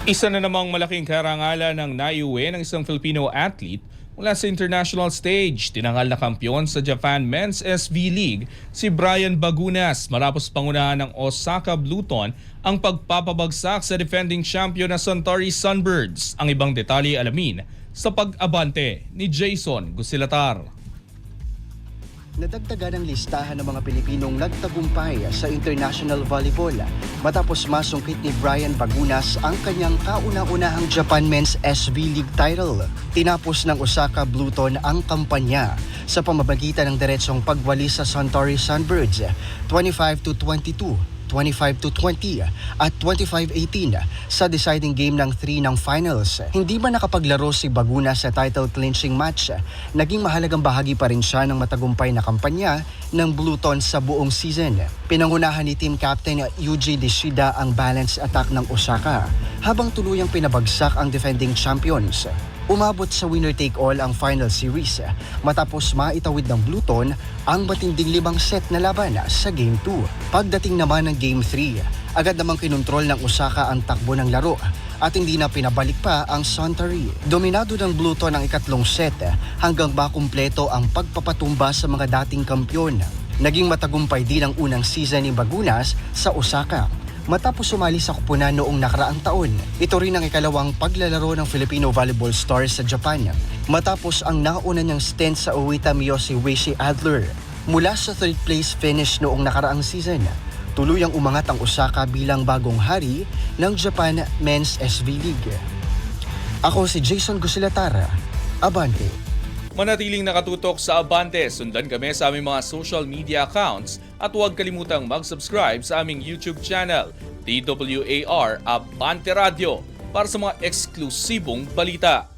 Isa na namang malaking karangalan ng naiuwi ng isang Filipino athlete mula sa international stage. Tinangal na kampiyon sa Japan Men's SV League si Brian Bagunas matapos pangunahan ng Osaka Bluton ang pagpapabagsak sa defending champion na Suntory Sunbirds. Ang ibang detalye alamin sa pag-abante ni Jason Gusilatar. Nadagdagan ang listahan ng mga Pilipinong nagtagumpay sa international volleyball matapos masungkit ni Brian Bagunas ang kanyang kauna-unahang Japan Men's SV League title. Tinapos ng Osaka Bluton ang kampanya sa pamamagitan ng diretsong pagwalis sa Suntory Sunbirds 25-22, 25-20 at 25-18 sa deciding game ng 3 ng finals. Hindi man nakapaglaro si Bagunas sa title clinching match, naging mahalagang bahagi pa rin siya ng matagumpay na kampanya ng Bluton sa buong season. Pinangunahan ni team captain Yuji Nishida ang balance attack ng Osaka habang tuluyang pinabagsak ang defending champions. Umabot sa winner-take-all ang final series matapos maitawid ng Bluton ang matinding 5 set na laban sa Game 2. Pagdating naman ng Game 3, agad namang kinontrol ng Osaka ang takbo ng laro at hindi na pinabalik pa ang Suntory. Dominado ng Bluton ang ikatlong set hanggang makumpleto ang pagpapatumba sa mga dating kampyon. Naging matagumpay din ang unang season ni Bagunas sa Osaka matapos sumali sa kupunan noong nakaraang taon. Ito rin ang ikalawang paglalaro ng Filipino volleyball stars sa Japan matapos ang nauna niyang stint sa Owita Miyoshi Weishi Adler. Mula sa third place finish noong nakaraang season, tuluyang umangat ang Osaka bilang bagong hari ng Japan Men's SV League. Ako si Jason Gusilatar, Abante. Manatiling nakatutok sa Abante, sundan kami sa aming mga social media accounts at huwag kalimutang mag-subscribe sa aming YouTube channel, DWAR Abante Radio, para sa mga eksklusibong balita.